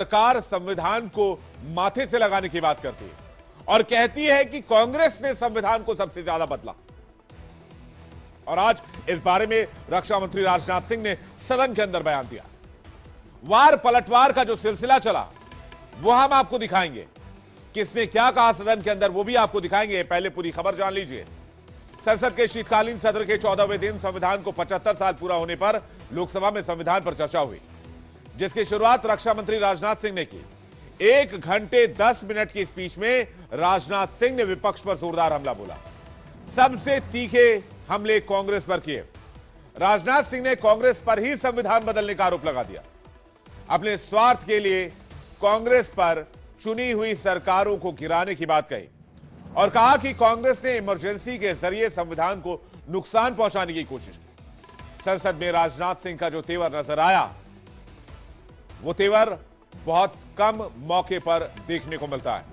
सरकार संविधान को माथे से लगाने की बात करती है और कहती है कि कांग्रेस ने संविधान को सबसे ज्यादा बदला। और आज इस बारे में रक्षा मंत्री राजनाथ सिंह ने सदन के अंदर बयान दिया। वार पलटवार का जो सिलसिला चला वो हम आपको दिखाएंगे, किसने क्या कहा सदन के अंदर वो भी आपको दिखाएंगे। पहले पूरी खबर जान लीजिए। संसद के शीतकालीन सत्र के 14वें दिन संविधान को 75 साल पूरा होने पर लोकसभा में संविधान पर चर्चा हुई, जिसकी शुरुआत रक्षा मंत्री राजनाथ सिंह ने की। 1 घंटे 10 मिनट की स्पीच में राजनाथ सिंह ने विपक्ष पर जोरदार हमला बोला। सबसे तीखे हमले कांग्रेस पर किए। राजनाथ सिंह ने कांग्रेस पर ही संविधान बदलने का आरोप लगा दिया। अपने स्वार्थ के लिए कांग्रेस पर चुनी हुई सरकारों को गिराने की बात कही और कहा कि कांग्रेस ने इमरजेंसी के जरिए संविधान को नुकसान पहुंचाने की कोशिश की। संसद में राजनाथ सिंह का जो तेवर नजर आया वो तेवर बहुत कम मौके पर देखने को मिलता है।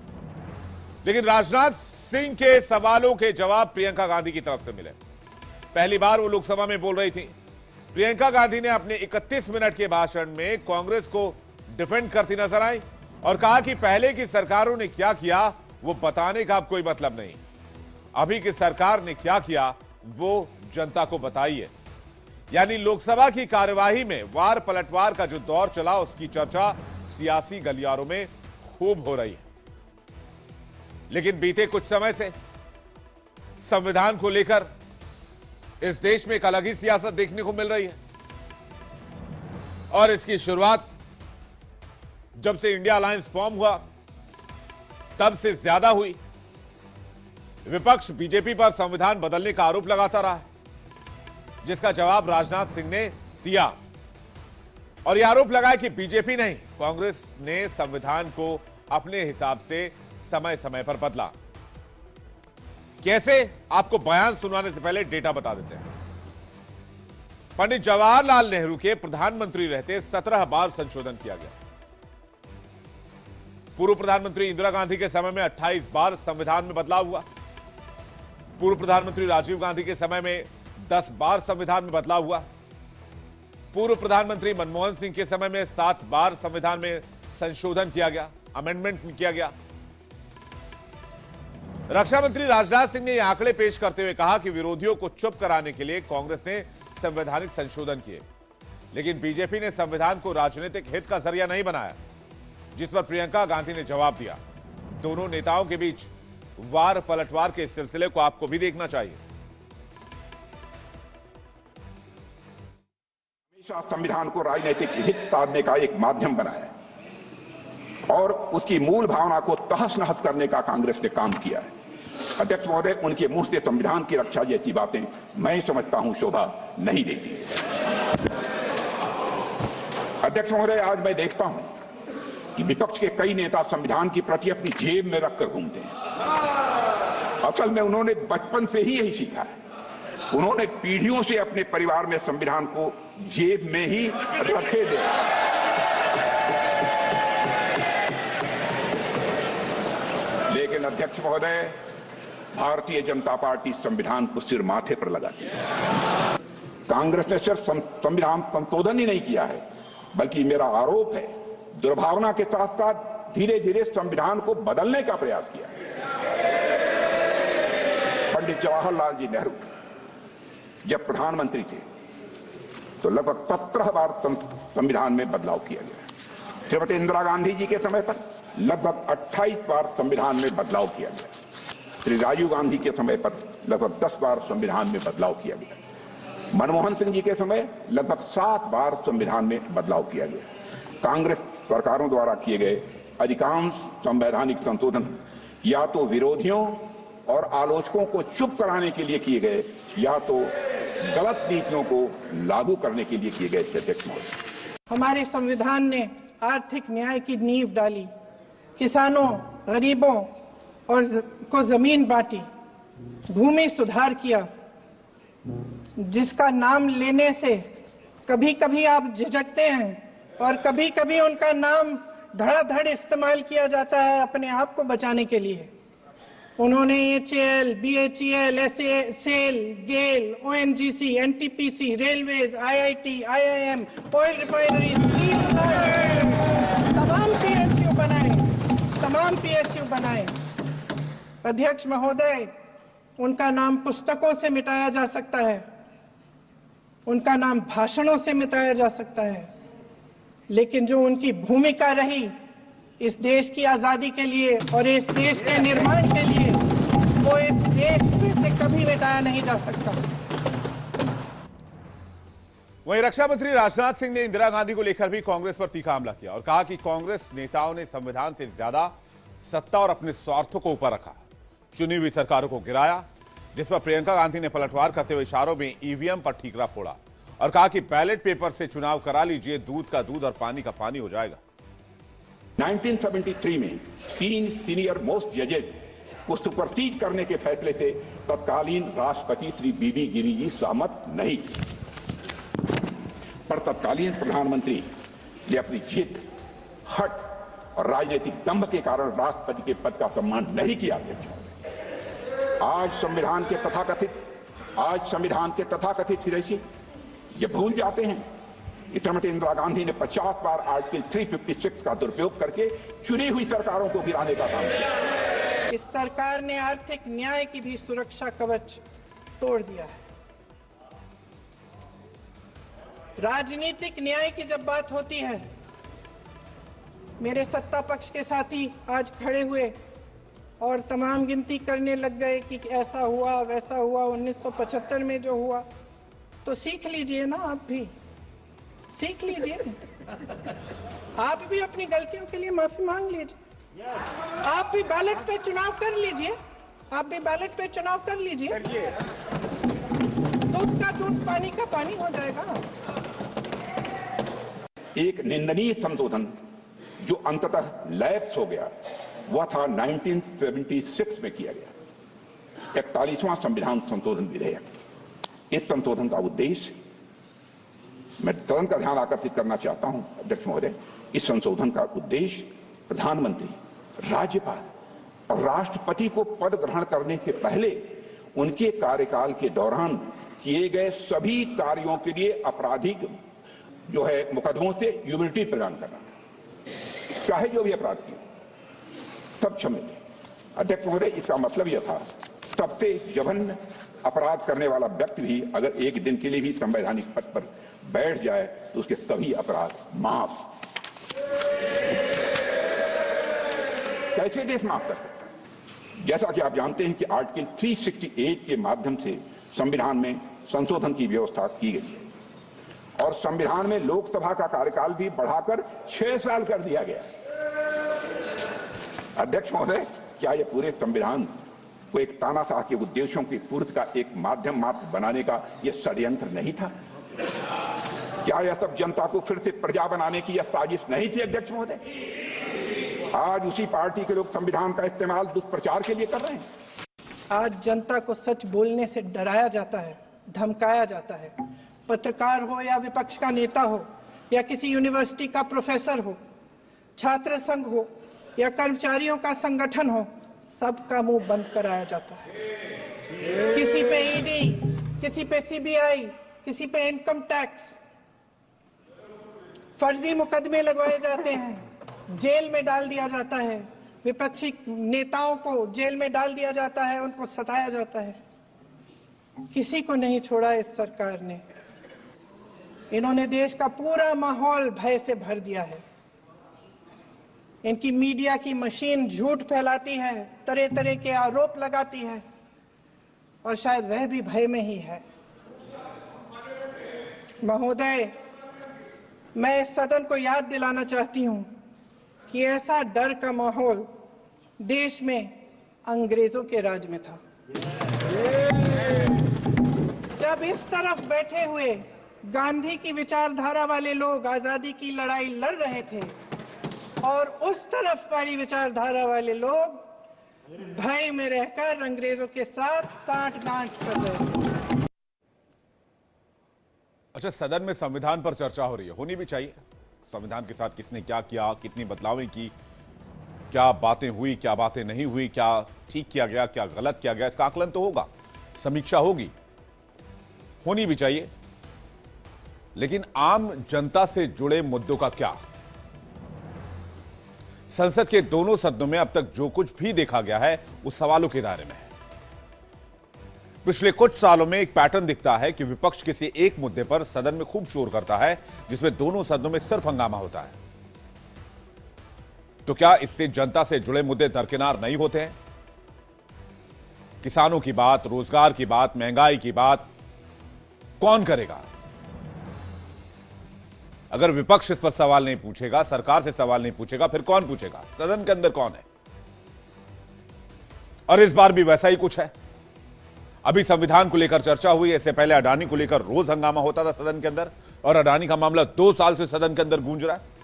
लेकिन राजनाथ सिंह के सवालों के जवाब प्रियंका गांधी की तरफ से मिले। पहली बार वो लोकसभा में बोल रही थी। प्रियंका गांधी ने अपने 31 मिनट के भाषण में कांग्रेस को डिफेंड करती नजर आई और कहा कि पहले की सरकारों ने क्या किया वो बताने का अब कोई मतलब नहीं, अभी की सरकार ने क्या किया वो जनता को बताइए। यानी लोकसभा की कार्यवाही में वार पलटवार का जो दौर चला उसकी चर्चा सियासी गलियारों में खूब हो रही है। लेकिन बीते कुछ समय से संविधान को लेकर इस देश में एक अलग ही सियासत देखने को मिल रही है और इसकी शुरुआत जब से इंडिया अलायंस फॉर्म हुआ तब से ज्यादा हुई। विपक्ष बीजेपी पर संविधान बदलने का आरोप लगाता रहा, जिसका जवाब राजनाथ सिंह ने दिया और यह आरोप लगाया कि बीजेपी नहीं, कांग्रेस ने संविधान को अपने हिसाब से समय समय पर बदला। कैसे, आपको बयान सुनाने से पहले डेटा बता देते हैं। पंडित जवाहरलाल नेहरू के प्रधानमंत्री रहते 17 बार संशोधन किया गया। पूर्व प्रधानमंत्री इंदिरा गांधी के समय में 28 बार संविधान में बदलाव हुआ। पूर्व प्रधानमंत्री राजीव गांधी के समय में 10 बार संविधान में बदलाव हुआ। पूर्व प्रधानमंत्री मनमोहन सिंह के समय में 7 बार संविधान में संशोधन किया गया, अमेंडमेंट किया गया। रक्षा मंत्री राजनाथ सिंह ने यह आंकड़े पेश करते हुए कहा कि विरोधियों को चुप कराने के लिए कांग्रेस ने संवैधानिक संशोधन किए, लेकिन बीजेपी ने संविधान को राजनीतिक हित का जरिया नहीं बनाया, जिस पर प्रियंका गांधी ने जवाब दिया। दोनों नेताओं के बीच वार पलटवार के सिलसिले को आपको भी देखना चाहिए। हमेशा संविधान को राजनीतिक हित साधने का एक माध्यम बनाया है और उसकी मूल भावना को तहस नहस करने का कांग्रेस ने काम किया है। अध्यक्ष महोदय, उनके मुंह से संविधान की रक्षा जैसी बातें मैं समझता हूं शोभा नहीं देती। अध्यक्ष महोदय, आज मैं देखता हूं कि विपक्ष के कई नेता संविधान की प्रति अपनी जेब में रखकर घूमते हैं। असल में उन्होंने बचपन से ही यही सीखा है। उन्होंने पीढ़ियों से अपने परिवार में संविधान को जेब में ही रखे दिया। लेकिन अध्यक्ष महोदय, भारतीय जनता पार्टी संविधान को सिर माथे पर लगाती है। कांग्रेस ने सिर्फ संविधान संशोधन ही नहीं किया है, बल्कि मेरा आरोप है दुर्भावना के साथ साथ धीरे धीरे संविधान को बदलने का प्रयास किया। पंडित जवाहरलाल जी नेहरू जब प्रधानमंत्री थे तो लगभग 17 बार संविधान में बदलाव किया गया। श्रीमती इंदिरा गांधी जी के समय पर लगभग 28 बार संविधान में बदलाव किया गया। श्री राजीव गांधी के समय पर लगभग 10 बार संविधान में बदलाव किया गया। मनमोहन सिंह जी के समय लगभग 7 बार संविधान में बदलाव किया गया। कांग्रेस सरकारों द्वारा किए गए अधिकांश संवैधानिक संशोधन या तो विरोधियों और आलोचकों को चुप कराने के लिए किए गए या तो गलत नीतियों को लागू करने के लिए किए गए। अध्यक्ष महोदय, हमारे संविधान ने आर्थिक न्याय की नींव डाली, किसानों, गरीबों और को जमीन बांटी, भूमि सुधार किया, जिसका नाम लेने से कभी कभी आप झिझकते हैं और कभी कभी उनका नाम धड़ाधड़ इस्तेमाल किया जाता है अपने आप को बचाने के लिए। उन्होंने HAL, BHEL, SAL, GAIL, ONGC, NTPC, railways, IIT, IIM, oil refinery, तमाम तमाम पीएसयू बनाए। अध्यक्ष महोदय, उनका नाम पुस्तकों से मिटाया जा सकता है, उनका नाम भाषणों से मिटाया जा सकता है, लेकिन जो उनकी भूमिका रही इस देश की आजादी के लिए और इस देश के निर्माण के लिए, वो इस देश में से कभी मिटाया नहीं जा सकता। वहीं रक्षा मंत्री राजनाथ सिंह ने इंदिरा गांधी को लेकर भी कांग्रेस पर तीखा हमला किया और कहा कि कांग्रेस नेताओं ने संविधान से ज्यादा सत्ता और अपने स्वार्थों को ऊपर रखा, चुनी हुई सरकारों को गिराया, जिस पर प्रियंका गांधी ने पलटवार करते हुए इशारों में ईवीएम पर ठीकरा फोड़ा और कहा कि बैलेट पेपर से चुनाव करा लीजिए, दूध का दूध और पानी का पानी हो जाएगा। 1973 में 3 सीनियर मोस्ट जजेस को सुपरसीड करने के फैसले से तत्कालीन राष्ट्रपति श्री बीबी गिरी जी सहमत नहीं थे, पर तत्कालीन प्रधानमंत्री ने अपनी जिद, हट और राजनीतिक दंभ के कारण राष्ट्रपति के पद का सम्मान नहीं किया। आज संविधान के तथाकथित हितैषी ये भूल जाते हैं कि श्रीमती इंदिरा गांधी ने 50 बार आर्टिकल 356 का दुरुपयोग करके चुनी हुई सरकारों को गिराने का काम किया। इस सरकार ने आर्थिक न्याय की भी सुरक्षा कवच तोड़ दिया है। राजनीतिक न्याय की जब बात होती है, मेरे सत्ता पक्ष के साथी आज खड़े हुए और तमाम गिनती करने लग गए कि ऐसा हुआ वैसा हुआ, 1975 में जो हुआ, तो सीख लीजिए ना, आप भी सीख लीजिए, आप भी अपनी गलतियों के लिए माफी मांग लीजिए, आप भी बैलेट पे चुनाव कर लीजिए, आप भी बैलेट पे चुनाव कर लीजिए, दूध का दूध पानी का पानी हो जाएगा। एक निंदनीय संशोधन जो अंततः लैप्स हो गया, वह था 1976 में किया गया 41वां संविधान संशोधन विधेयक। इस संशोधन का उद्देश्य, मैं सदन का ध्यान आकर्षित करना चाहता हूं अध्यक्ष महोदय, इस संशोधन का उद्देश्य प्रधानमंत्री, राज्यपाल और राष्ट्रपति को पद ग्रहण करने से पहले उनके कार्यकाल के दौरान किए गए सभी कार्यों के लिए आपराधिक जो है मुकदमों से इम्यूनिटी प्रदान करना, चाहे जो भी अपराध किए सब क्षम्य थे। अध्यक्ष महोदय, इसका मतलब यह था सबसे जघन्य अपराध करने वाला व्यक्ति भी अगर एक दिन के लिए भी संवैधानिक पद पर बैठ जाए तो उसके सभी अपराध माफ। कैसे देश माफ कर सकता है? जैसा कि आप जानते हैं कि आर्टिकल 368 के माध्यम से संविधान में संशोधन की व्यवस्था की गई है और संविधान में लोकसभा का कार्यकाल भी बढ़ाकर 6 साल कर दिया गया। अध्यक्ष महोदय, क्या यह पूरे संविधान को एक तानाशाह के उद्देश्यों की पूर्ति का एक माध्यम मात्र बनाने का यह षड्यंत्र नहीं था? क्या यह सब जनता को फिर से प्रजा बनाने की यह साजिश नहीं थी? अध्यक्ष महोदय, आज उसी पार्टी के लोग संविधान का इस्तेमाल दुष्प्रचार के लिए कर रहे हैं। आज जनता को सच बोलने से डराया जाता है, धमकाया जाता है। पत्रकार हो या विपक्ष का नेता हो या किसी यूनिवर्सिटी का प्रोफेसर हो, छात्र संघ हो या कर्मचारियों का संगठन हो, सबका मुंह बंद कराया जाता है। किसी पे ईडी, किसी पे सीबीआई, किसी पे इनकम टैक्स, फर्जी मुकदमे लगवाए जाते हैं, जेल में डाल दिया जाता है, विपक्षी नेताओं को जेल में डाल दिया जाता है, उनको सताया जाता है। किसी को नहीं छोड़ा इस सरकार ने। इन्होंने देश का पूरा माहौल भय से भर दिया है। इनकी मीडिया की मशीन झूठ फैलाती है, तरह तरह के आरोप लगाती है और शायद वह भी भय में ही है। महोदय, मैं इस सदन को याद दिलाना चाहती हूं कि ऐसा डर का माहौल देश में अंग्रेजों के राज में था। जब इस तरफ बैठे हुए गांधी की विचारधारा वाले लोग आजादी की लड़ाई लड़ रहे थे और उस तरफ वाली विचारधारा वाले लोग भय में रहकर अंग्रेजों के साथ साठगांठ कर रहे थे। अच्छा, सदन में संविधान पर चर्चा हो रही है, होनी भी चाहिए। संविधान के साथ किसने क्या किया, कितनी बदलावें की, क्या बातें हुई, क्या बातें नहीं हुई, क्या ठीक किया गया, क्या गलत किया गया, इसका आकलन तो होगा, समीक्षा होगी, होनी भी चाहिए। लेकिन आम जनता से जुड़े मुद्दों का क्या? संसद के दोनों सदनों में अब तक जो कुछ भी देखा गया है वो सवालों के दायरे में है। पिछले कुछ सालों में एक पैटर्न दिखता है कि विपक्ष किसी एक मुद्दे पर सदन में खूब शोर करता है, जिसमें दोनों सदनों में सिर्फ हंगामा होता है। तो क्या इससे जनता से जुड़े मुद्दे दरकिनार नहीं होते हैं? किसानों की बात, रोजगार की बात, महंगाई की बात कौन करेगा? अगर विपक्ष इस पर सवाल नहीं पूछेगा, सरकार से सवाल नहीं पूछेगा, फिर कौन पूछेगा? सदन के अंदर कौन है? और इस बार भी वैसा ही कुछ है। अभी संविधान को लेकर चर्चा हुई, इससे पहले अडानी को लेकर रोज हंगामा होता था सदन के अंदर, और अडानी का मामला 2 साल से सदन के अंदर गूंज रहा है।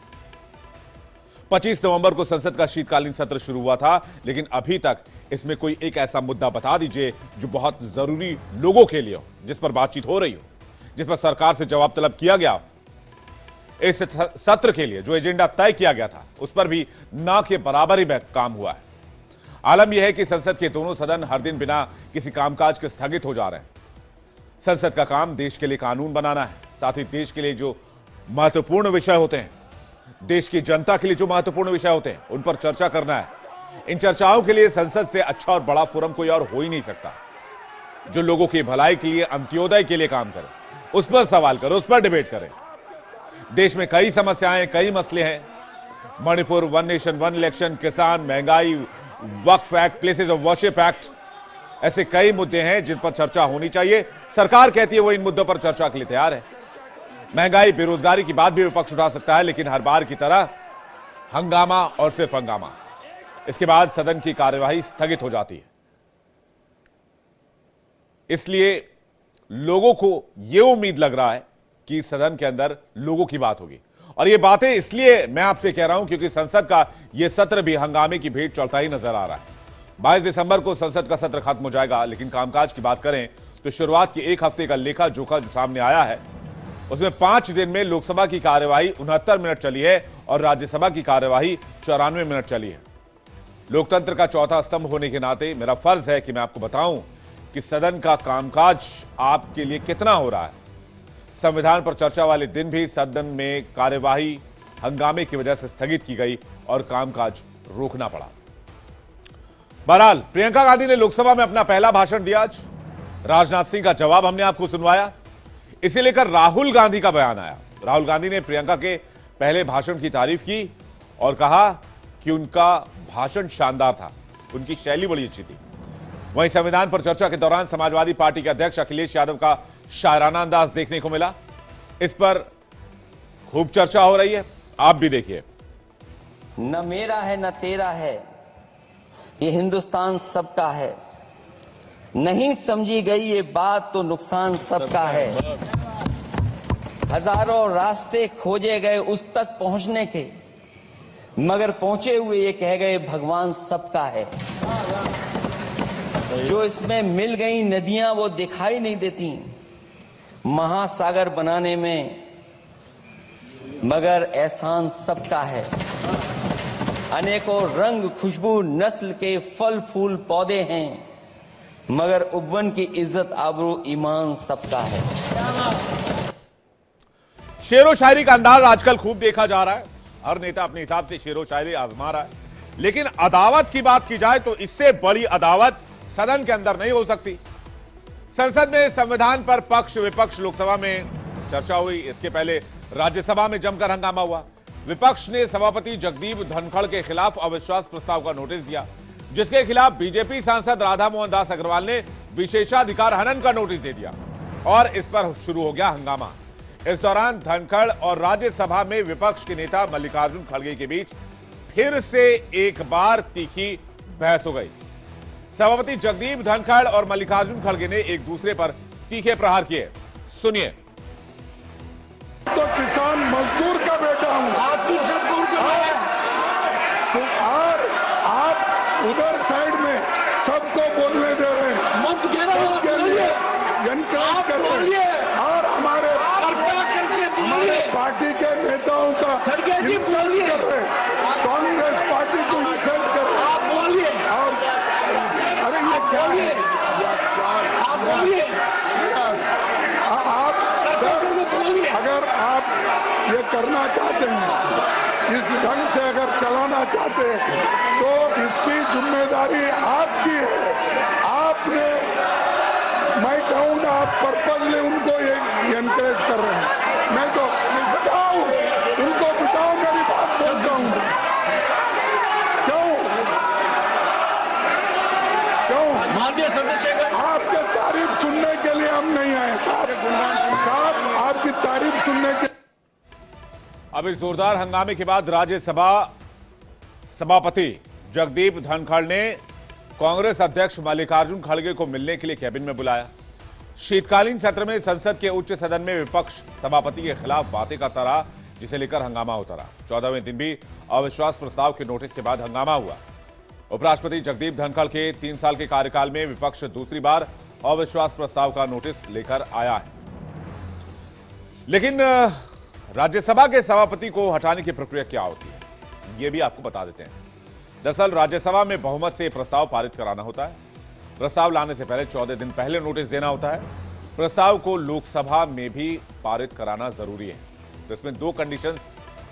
25 नवंबर को संसद का शीतकालीन सत्र शुरू हुआ था, लेकिन अभी तक इसमें कोई एक ऐसा मुद्दा बता दीजिए जो बहुत जरूरी लोगों के लिए हो, जिस पर बातचीत हो रही हो, जिस पर सरकार से जवाब तलब किया गया। इस सत्र के लिए जो एजेंडा तय किया गया था उस पर भी ना के बराबर ही काम हुआ है। आलम यह है कि संसद के दोनों सदन हर दिन बिना किसी कामकाज के स्थगित हो जा रहे हैं। संसद का काम देश के लिए कानून बनाना है, साथ ही देश के लिए जो महत्वपूर्ण विषय होते हैं, देश की जनता के लिए जो महत्वपूर्ण विषय होते हैं, उन पर चर्चा करना है। इन चर्चाओं के लिए संसद से अच्छा और बड़ा फोरम कोई और हो ही नहीं सकता, जो लोगों की भलाई के लिए, अंत्योदय के लिए काम करे, उस पर सवाल करे, उस पर डिबेट करे। देश में कई समस्याएं, कई मसले हैं। Manipur, one nation one election, किसान, महंगाई, Waqf act, places of worship act, ऐसे कई मुद्दे हैं जिन पर चर्चा होनी चाहिए। सरकार कहती है वो इन मुद्दों पर चर्चा के लिए तैयार है। महंगाई, बेरोजगारी की बात भी विपक्ष उठा सकता है, लेकिन हर बार की तरह हंगामा और सिर्फ हंगामा। इसके बाद सदन की कार्यवाही स्थगित हो जाती है। इसलिए लोगों को यह उम्मीद लग रहा है कि सदन के अंदर लोगों की बात होगी, और ये बातें इसलिए मैं आपसे कह रहा हूं क्योंकि संसद का यह सत्र भी हंगामे की भेंट चढ़ता ही नजर आ रहा है। 22 दिसंबर को संसद का सत्र खत्म हो जाएगा, लेकिन कामकाज की बात करें तो शुरुआत के एक हफ्ते का लेखा जोखा जो सामने आया है, उसमें 5 दिन में लोकसभा की कार्यवाही 69 मिनट चली है और राज्यसभा की कार्यवाही 94 मिनट चली है। लोकतंत्र का चौथा स्तंभ होने के नाते मेरा फर्ज है कि मैं आपको बताऊं कि सदन का कामकाज आपके लिए कितना हो रहा है। संविधान पर चर्चा वाले दिन भी सदन में कार्यवाही हंगामे की वजह से स्थगित की गई और कामकाज रोकना पड़ा। बहरहाल प्रियंका गांधी ने लोकसभा में अपना पहला भाषण दिया आज। राजनाथ सिंह का जवाब हमने आपको सुनवाया। इसे लेकर राहुल गांधी का बयान आया। राहुल गांधी ने प्रियंका के पहले भाषण की तारीफ की और कहा कि उनका भाषण शानदार था, उनकी शैली बड़ी अच्छी थी। वहीं संविधान पर चर्चा के दौरान समाजवादी पार्टी के अध्यक्ष अखिलेश यादव का शायराना अंदाज देखने को मिला। इस पर खूब चर्चा हो रही है, आप भी देखिए। न मेरा है न तेरा है, ये हिंदुस्तान सबका है। नहीं समझी गई ये बात तो नुकसान सबका है। हजारों रास्ते खोजे गए उस तक पहुंचने के, मगर पहुंचे हुए ये कह गए भगवान सबका है। जो इसमें मिल गई नदियां वो दिखाई नहीं देती महासागर बनाने में, मगर एहसान सबका है। अनेकों रंग खुशबू नस्ल के फल फूल पौधे हैं, मगर उपवन की इज्जत आबरू ईमान सबका है। शेरो शायरी का अंदाज आजकल खूब देखा जा रहा है। हर नेता अपने हिसाब से शेरो शायरी आजमा रहा है, लेकिन अदावत की बात की जाए तो इससे बड़ी अदावत सदन के अंदर नहीं हो सकती। संसद में संविधान पर पक्ष विपक्ष लोकसभा में चर्चा हुई, इसके पहले राज्यसभा में जमकर हंगामा हुआ। विपक्ष ने सभापति जगदीप धनखड़ के खिलाफ अविश्वास प्रस्ताव का नोटिस दिया, जिसके खिलाफ बीजेपी सांसद राधा मोहन दास अग्रवाल ने विशेषाधिकार हनन का नोटिस दे दिया और इस पर शुरू हो गया हंगामा। इस दौरान धनखड़ और राज्यसभा में विपक्ष के नेता मल्लिकार्जुन खड़गे के बीच फिर से एक बार तीखी बहस हो गई। सभापति जगदीप धनखड़ और मल्लिकार्जुन खड़गे ने एक दूसरे पर तीखे प्रहार किए। सुनिए। तो किसान मजदूर का बेटा हूं, और आप उधर साइड में सबको बोलने दे रहे हैं, सबके लिए एनकरेज कर रहे हैं और हमारे पार्टी के नेताओं का इंसल्ट कर रहे हैं, कांग्रेस पार्टी को इंसल्ट कर रहे हैं। और अरे ये क्या है? आप सर, अगर आप ये करना चाहते हैं इस ढंग से अगर चलाना चाहते हैं तो इसकी जिम्मेदारी आपकी है। आपने, मैं कहूँगा आप पर्पजली उनको एनकरेज कर रहे हैं। मैं तो बताओ, उनको बताओ, मेरी बात बोलता हूँ। क्यों माननीय चंद्रशेखर, आपके तारीफ सुनने के लिए हम नहीं आए साहब, आपकी तारीफ सुनने के। अभी जोरदार हंगामे के बाद राज्यसभा सभापति जगदीप धनखड़ ने कांग्रेस अध्यक्ष मल्लिकार्जुन खड़गे को मिलने के लिए कैबिन में बुलाया। शीतकालीन सत्र में संसद के उच्च सदन में विपक्ष सभापति के खिलाफ बातें करता रहा, जिसे लेकर हंगामा होता रहा। 14वें दिन भी अविश्वास प्रस्ताव के नोटिस के बाद हंगामा हुआ। उपराष्ट्रपति जगदीप धनखड़ के 3 साल के कार्यकाल में विपक्ष दूसरी बार अविश्वास प्रस्ताव का नोटिस लेकर आया है। लेकिन राज्यसभा के सभापति को हटाने की प्रक्रिया क्या होती है, यह भी आपको बता देते हैं। दरअसल राज्यसभा में बहुमत से प्रस्ताव पारित कराना होता है। प्रस्ताव लाने से पहले 14 दिन पहले नोटिस देना होता है। प्रस्ताव को लोकसभा में भी पारित कराना जरूरी है। तो इसमें 2 कंडीशंस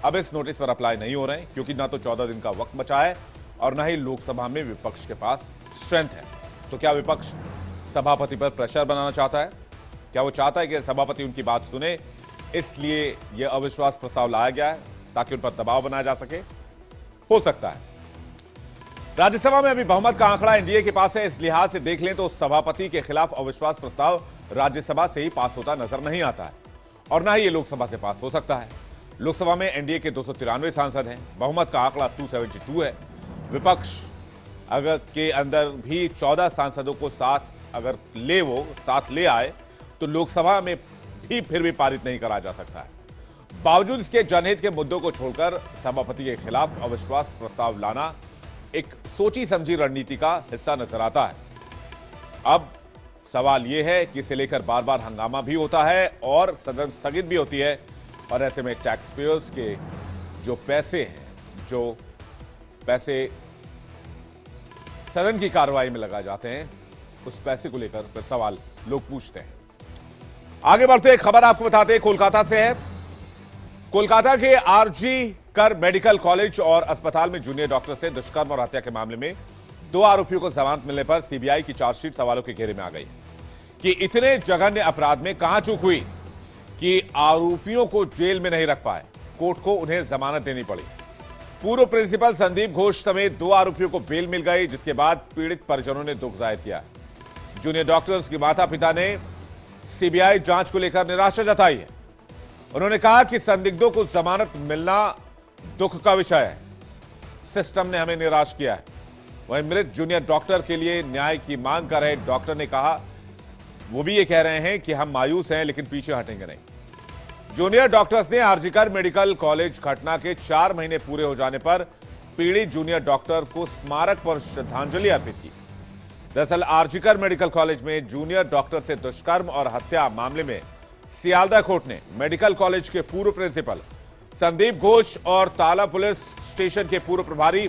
अब इस नोटिस पर अप्लाई नहीं हो रहे हैं, क्योंकि ना तो 14 दिन का वक्त बचा है और ना ही लोकसभा में विपक्ष के पास स्ट्रेंथ है। तो क्या विपक्ष सभापति पर प्रेशर बनाना चाहता है? क्या वो चाहता है कि सभापति उनकी बात सुने, इसलिए यह अविश्वास प्रस्ताव लाया गया है ताकि उन पर दबाव बनाया जा सके? हो सकता है। राज्यसभा में अभी बहुमत का आंकड़ा एनडीए के पास है। इस लिहाज से देख लें तो सभापति के खिलाफ अविश्वास प्रस्ताव राज्यसभा से ही पास होता नजर नहीं आता है और ना ही ये लोकसभा से पास हो सकता है। लोकसभा में एनडीए के 293 सांसद हैं। बहुमत का आंकड़ा 272 है। विपक्ष अगर के अंदर भी 14 सांसदों को साथ ले आए तो लोकसभा में भी फिर भी पारित नहीं करा जा सकता है। बावजूद इसके जनहित के मुद्दों को छोड़कर सभापति के खिलाफ अविश्वास प्रस्ताव लाना एक सोची समझी रणनीति का हिस्सा नजर आता है। अब सवाल यह है कि इसे लेकर बार बार हंगामा भी होता है और सदन स्थगित भी होती है, और ऐसे में टैक्स पेयर्स के जो पैसे सदन की कार्रवाई में लगा जाते हैं, उस पैसे को लेकर फिर सवाल लोग पूछते हैं। आगे बढ़ते एक खबर आपको बताते हैं, कोलकाता से है। कोलकाता के आरजी कर मेडिकल कॉलेज और अस्पताल में जूनियर डॉक्टर से दुष्कर्म और हत्या के मामले में 2 आरोपियों को जमानत मिलने पर सीबीआई की चार्जशीट सवालों के घेरे में आ गई कि इतने जघन्य अपराध में कहां चूक हुई कि आरोपियों को जेल में नहीं रख पाए, कोर्ट को उन्हें जमानत देनी पड़ी। पूर्व प्रिंसिपल संदीप घोष समेत 2 आरोपियों को बेल मिल गई, जिसके बाद पीड़ित परिजनों ने दुख जाहिर किया। जूनियर डॉक्टर्स के माता पिता ने सीबीआई जांच को लेकर निराशा जताई है। उन्होंने कहा कि संदिग्धों को जमानत मिलना दुख का विषय है, सिस्टम ने हमें निराश किया है। वहीं मृत जूनियर डॉक्टर के लिए न्याय की मांग कर रहे डॉक्टर ने कहा, वो भी ये कह रहे हैं कि हम मायूस हैं लेकिन पीछे हटेंगे नहीं। जूनियर डॉक्टर्स ने आरजीकर मेडिकल कॉलेज घटना के 4 महीने पूरे हो जाने पर पीड़ित जूनियर डॉक्टर को स्मारक पर श्रद्धांजलि अर्पित की। दरअसल आरजीकर मेडिकल कॉलेज में जूनियर डॉक्टर से दुष्कर्म और हत्या मामले में सियालदह कोर्ट ने मेडिकल कॉलेज के पूर्व प्रिंसिपल संदीप घोष और ताला पुलिस स्टेशन के पूर्व प्रभारी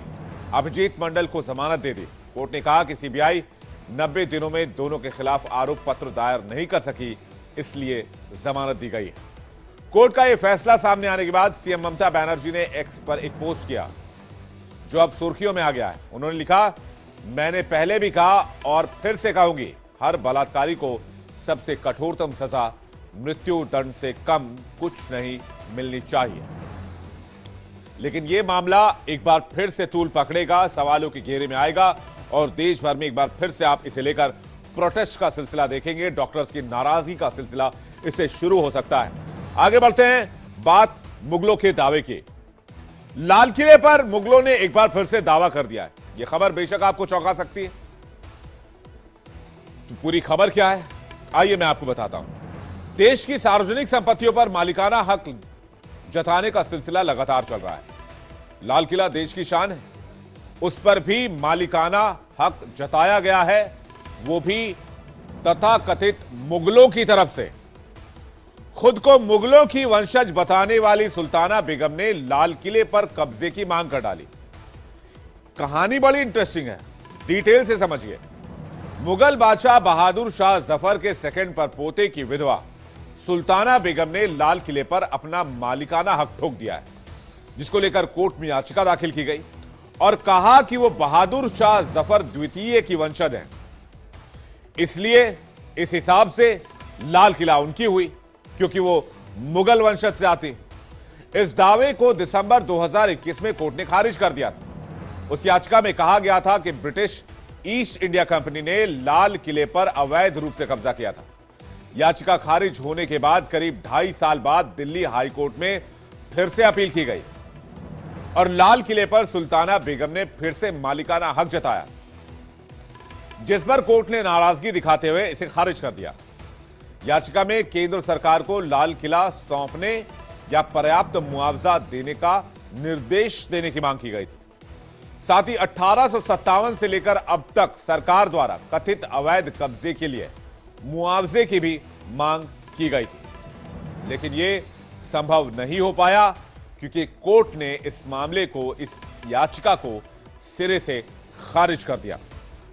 अभिजीत मंडल को जमानत दे दी। कोर्ट ने कहा कि सीबीआई 90 दिनों में दोनों के खिलाफ आरोप पत्र दायर नहीं कर सकी, इसलिए जमानत दी गई है। कोर्ट का यह फैसला सामने आने के बाद सीएम ममता बनर्जी ने एक्स पर एक पोस्ट किया जो अब सुर्खियों में आ गया है। उन्होंने लिखा, मैंने पहले भी कहा और फिर से कहूंगी, हर बलात्कारी को सबसे कठोरतम सजा मृत्यु दंड से कम कुछ नहीं मिलनी चाहिए। लेकिन यह मामला एक बार फिर से तूल पकड़ेगा, सवालों के घेरे में आएगा और देश भर में एक बार फिर से आप इसे लेकर प्रोटेस्ट का सिलसिला देखेंगे। डॉक्टर्स की नाराजगी का सिलसिला इससे शुरू हो सकता है। आगे बढ़ते हैं, बात मुगलों के दावे की। लाल किले पर मुगलों ने एक बार फिर से दावा कर दिया है। यह खबर बेशक आपको चौंका सकती है, तो पूरी खबर क्या है आइए मैं आपको बताता हूं। देश की सार्वजनिक संपत्तियों पर मालिकाना हक जताने का सिलसिला लगातार चल रहा है। लाल किला देश की शान है, उस पर भी मालिकाना हक जताया गया है, वो भी तथाकथित मुगलों की तरफ से। खुद को मुगलों की वंशज बताने वाली सुल्ताना बेगम ने लाल किले पर कब्जे की मांग कर डाली। कहानी बड़ी इंटरेस्टिंग है, डिटेल से समझिए। मुगल बादशाह बहादुर शाह जफर के सेकंड पर पोते की विधवा सुल्ताना बेगम ने लाल किले पर अपना मालिकाना हक ठोक दिया है। जिसको लेकर कोर्ट में याचिका दाखिल की गई और कहा कि वो बहादुर शाह जफर द्वितीय की वंशज हैं, इसलिए इस हिसाब से लाल किला उनकी हुई क्योंकि वो मुगल वंशज से आती। इस दावे को दिसंबर 2021 में कोर्ट ने खारिज कर दिया था। उस याचिका में कहा गया था कि ब्रिटिश ईस्ट इंडिया कंपनी ने लाल किले पर अवैध रूप से कब्जा किया था। याचिका खारिज होने के बाद करीब 2.5 साल बाद दिल्ली हाई कोर्ट में फिर से अपील की गई और लाल किले पर सुल्ताना बेगम ने फिर से मालिकाना हक जताया, जिस पर कोर्ट ने नाराजगी दिखाते हुए इसे खारिज कर दिया। याचिका में केंद्र सरकार को लाल किला सौंपने या पर्याप्त मुआवजा देने का निर्देश देने की मांग की गई थी। साथ ही 1857 से लेकर अब तक सरकार द्वारा कथित अवैध कब्जे के लिए मुआवजे की भी मांग की गई थी, लेकिन यह संभव नहीं हो पाया क्योंकि कोर्ट ने इस मामले को, इस याचिका को सिरे से खारिज कर दिया।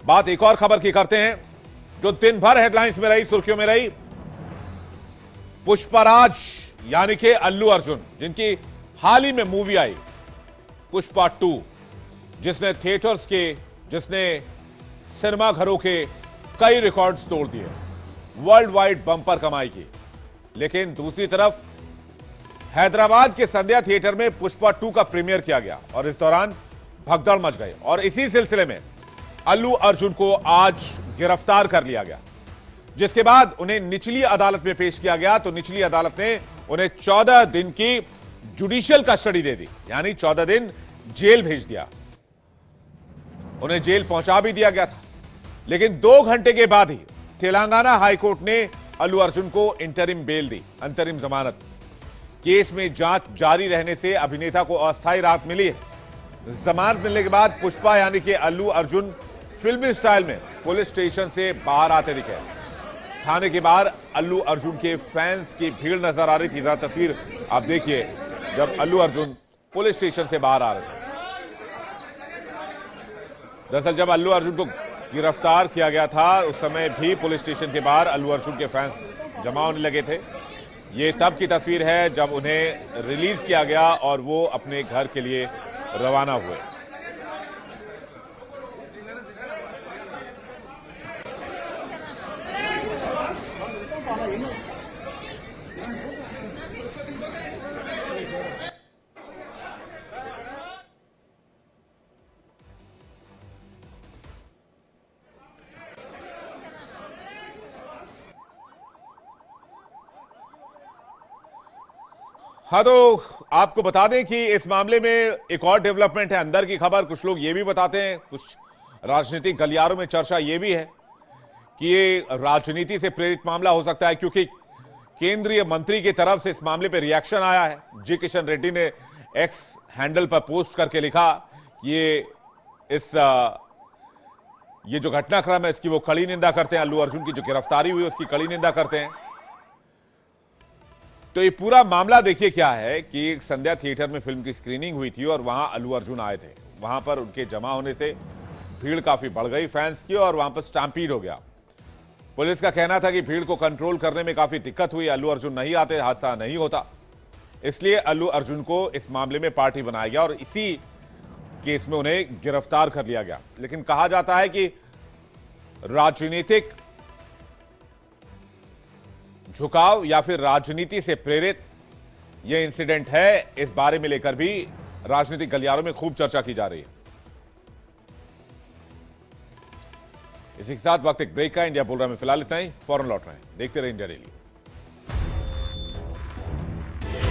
बात एक और खबर की करते हैं जो दिन भर हेडलाइंस में रही, सुर्खियों में रही। पुष्पराज यानी कि अल्लू अर्जुन, जिनकी हाल ही में मूवी आई पुष्पा 2, जिसने थिएटर्स के, जिसने सिनेमा घरों के कई रिकॉर्ड्स तोड़ दिए, वर्ल्ड वाइड बम्पर कमाई की। लेकिन दूसरी तरफ हैदराबाद के संध्या थिएटर में पुष्पा 2 का प्रीमियर किया गया और इस दौरान भगदड़ मच गई और इसी सिलसिले में अल्लू अर्जुन को आज गिरफ्तार कर लिया गया, जिसके बाद उन्हें निचली अदालत में पेश किया गया। तो निचली अदालत ने उन्हें 14 दिन की जुडिशियल कस्टडी दे दी, यानी 14 दिन जेल भेज दिया। उन्हें जेल पहुंचा भी दिया गया था, लेकिन 2 घंटे के बाद ही तेलंगाना हाईकोर्ट ने अल्लू अर्जुन को इंटरिम बेल दी, अंतरिम जमानत। केस में जांच जारी रहने से अभिनेता को अस्थायी राहत मिली है। जमानत मिलने के बाद पुष्पा यानी कि अल्लू अर्जुन फिल्मी स्टाइल में पुलिस स्टेशन से बाहर आते दिखे। थाने के बाहर अल्लू अर्जुन के फैंस की भीड़ नजर आ रही थी। जरा तस्वीर आप देखिए जब अल्लू अर्जुन पुलिस स्टेशन से बाहर आ रहे थे। दरअसल जब अल्लू अर्जुन को गिरफ्तार किया गया था उस समय भी पुलिस स्टेशन के बाहर अल्लू अर्जुन के फैंस जमा होने लगे थे। ये तब की तस्वीर है जब उन्हें रिलीज किया गया और वो अपने घर के लिए रवाना हुए। हाँ, तो आपको बता दें कि इस मामले में एक और डेवलपमेंट है, अंदर की खबर। कुछ लोग ये भी बताते हैं, कुछ राजनीतिक गलियारों में चर्चा ये भी है कि ये राजनीति से प्रेरित मामला हो सकता है, क्योंकि केंद्रीय मंत्री की तरफ से इस मामले पर रिएक्शन आया है। जी किशन रेड्डी ने एक्स हैंडल पर पोस्ट करके लिखा ये जो घटनाक्रम है इसकी वो कड़ी निंदा करते हैं। अल्लू अर्जुन की जो गिरफ्तारी हुई उसकी कड़ी निंदा करते हैं। तो ये पूरा मामला देखिए क्या है कि संध्या थिएटर में फिल्म की स्क्रीनिंग हुई थी और वहां अल्लू अर्जुन आए थे। वहां पर उनके जमा होने से भीड़ काफी बढ़ गई फैंस की और वहां पर स्टैम्पीड हो गया। पुलिस का कहना था कि भीड़ को कंट्रोल करने में काफी दिक्कत हुई, अल्लू अर्जुन नहीं आते हादसा नहीं होता, इसलिए अल्लू अर्जुन को इस मामले में पार्टी बनाया गया और इसी केस में उन्हें गिरफ्तार कर लिया गया। लेकिन कहा जाता है कि राजनीतिक झुकाव या फिर राजनीति से प्रेरित यह इंसिडेंट है, इस बारे में लेकर भी राजनीतिक गलियारों में खूब चर्चा की जा रही है। इसी के साथ वक्त एक ब्रेक का। इंडिया बुल रहा में फिलहाल इतना ही। फौरन लौट रहे हैं, देखते रहे इंडिया डेली।